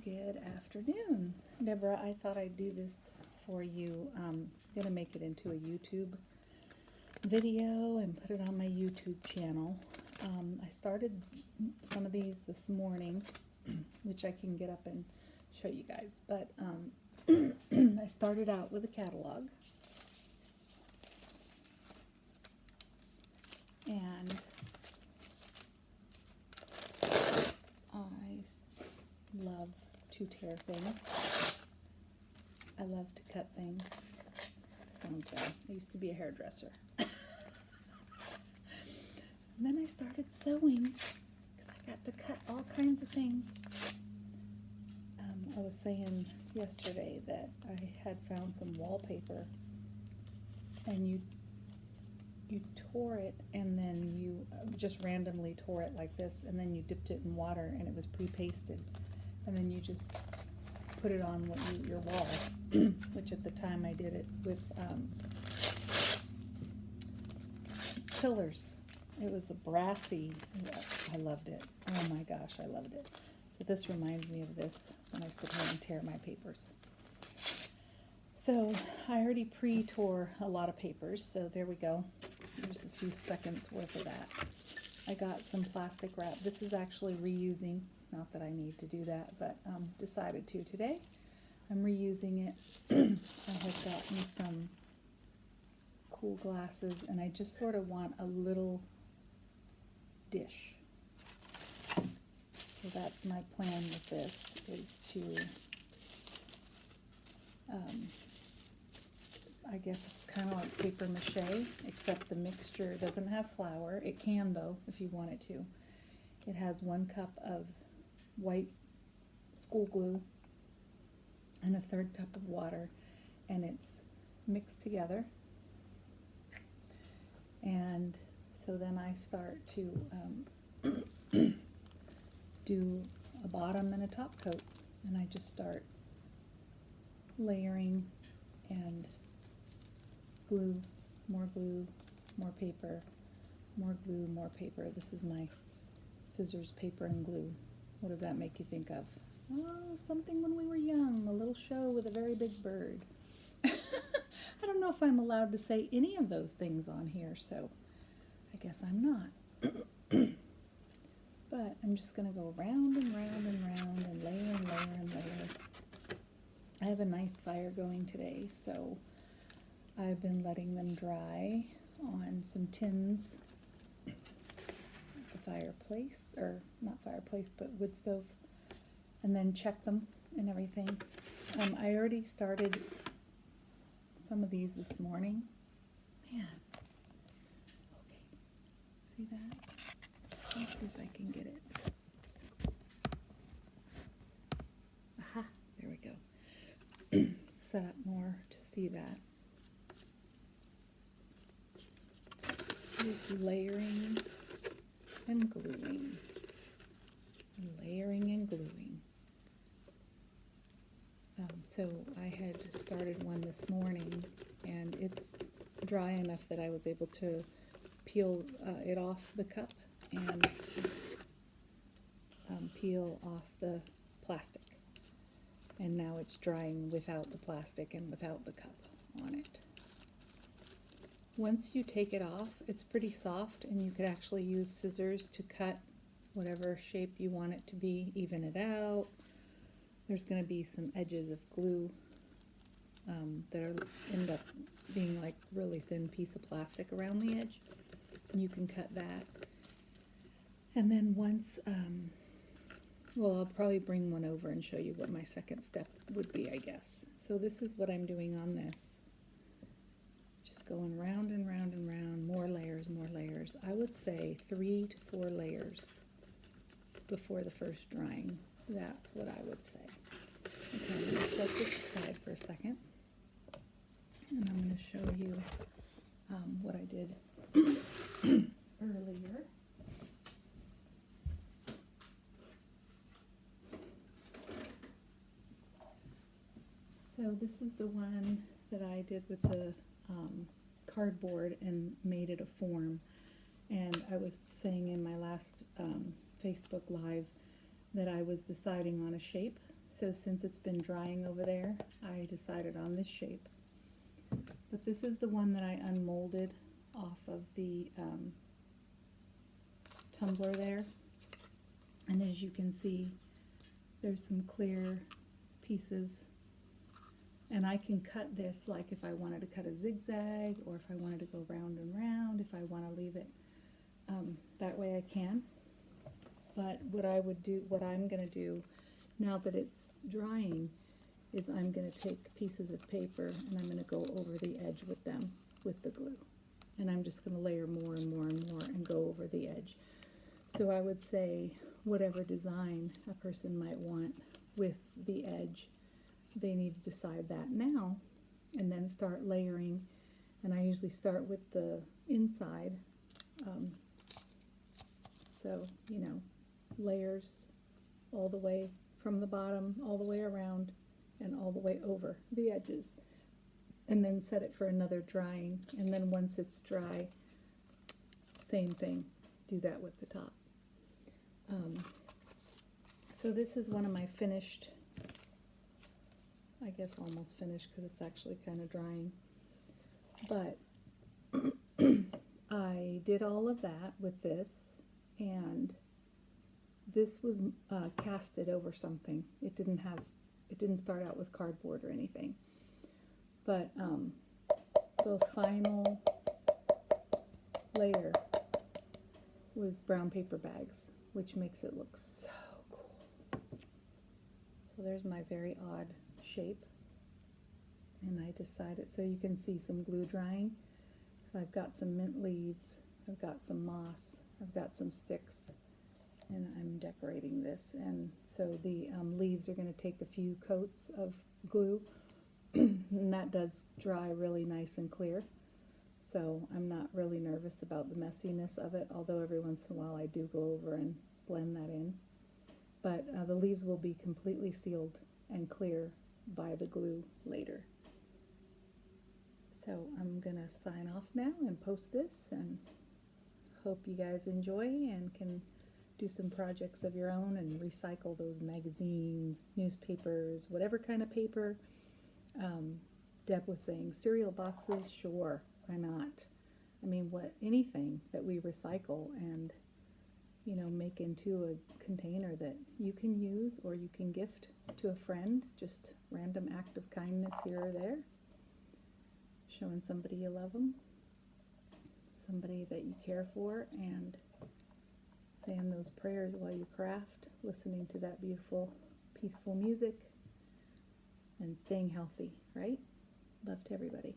Good afternoon. Deborah, I thought I'd do this for you. I'm going to make it into a YouTube video and put it on my YouTube channel. I started some of these this morning, which I can get up and show you guys. But I started out with a catalog. And I love to tear things. I love to cut things. Sounds bad. I used to be a hairdresser. And then I started sewing because I got to cut all kinds of things. I was saying yesterday that I had found some wallpaper, and you tore it, and then you just randomly tore it like this, and then you dipped it in water, and it was pre-pasted, and then you just put it on your wall, which at the time I did it with pillars. It was a brassy. I loved it. Oh my gosh, I loved it. So this reminds me of this when I sit here and tear my papers. So I already pre-tore a lot of papers, so there we go. There's a few seconds worth of that. I got some plastic wrap. This is actually reusing, not that I need to do that, but decided to today. I'm reusing it. I have gotten some cool glasses, and I just sort of want a little dish. So that's my plan with this, is to I guess it's kind of like paper mache, except the mixture doesn't have flour. It can, though, if you want it to. It has 1 cup of white school glue and a 1/3 cup of water, and it's mixed together. And so then I start to do a bottom and a top coat, and I just start layering and glue, more paper, more glue, more paper. This is my scissors, paper, and glue. What does that make you think of? Oh, something when we were young, a little show with a very big bird. I don't know if I'm allowed to say any of those things on here, so I guess I'm not. But I'm just going to go round and round and round and layer and layer and layer. I have a nice fire going today, so I've been letting them dry on some tins at the fireplace, or not fireplace, but wood stove, and then check them and everything. I already started some of these this morning. Man, okay, see that? Let's see if I can get it. Aha, there we go. Set up more to see that. Just layering and gluing, layering and gluing. So I had started one this morning, and it's dry enough that I was able to peel it off the cup and peel off the plastic. And now it's drying without the plastic and without the cup on it. Once you take it off, it's pretty soft, and you could actually use scissors to cut whatever shape you want it to be, even it out. There's going to be some edges of glue that end up being like really thin piece of plastic around the edge, and you can cut that. And then once, well, I'll probably bring one over and show you what my second step would be, I guess. So this is what I'm doing on this. Just going round and round and round, more layers, more layers. I would say 3 to 4 layers before the first drying. That's what I would say. Okay, I'm going to set this aside for a second, and I'm going to show you what I did earlier. So this is the one that I did with the cardboard and made it a form. And I was saying in my last Facebook Live that I was deciding on a shape. So since it's been drying over there, I decided on this shape. But this is the one that I unmolded off of the tumbler there. And as you can see, there's some clear pieces. And I can cut this like if I wanted to cut a zigzag, or if I wanted to go round and round, if I want to leave it that way I can. But what I'm going to do now that it's drying is I'm going to take pieces of paper and I'm going to go over the edge with them with the glue. And I'm just going to layer more and more and more and go over the edge. So I would say whatever design a person might want with the edge, they need to decide that now and then start layering. And I usually start with the inside. So, you know, layers all the way from the bottom, all the way around, and all the way over the edges. And then set it for another drying. And then once it's dry, same thing, do that with the top. So this is one of my finished, I guess almost finished because it's actually kind of drying. But I did all of that with this, and this was casted over something. It didn't start out with cardboard or anything. But the final layer was brown paper bags, which makes it look so cool. So there's my very odd shape. And I decided, so you can see some glue drying. So I've got some mint leaves, I've got some moss, I've got some sticks, and I'm decorating this. And so the leaves are going to take a few coats of glue, and that does dry really nice and clear. So I'm not really nervous about the messiness of it, although every once in a while I do go over and blend that in. But the leaves will be completely sealed and clear by the glue later. So I'm going to sign off now and post this, and hope you guys enjoy and can do some projects of your own and recycle those magazines, newspapers, whatever kind of paper. Deb was saying cereal boxes, sure, why not? I mean, anything that we recycle and, you know, make into a container that you can use or you can gift to a friend, just random act of kindness here or there, showing somebody you love them, somebody that you care for, and saying those prayers while you craft, listening to that beautiful, peaceful music, and staying healthy, right? Love to everybody.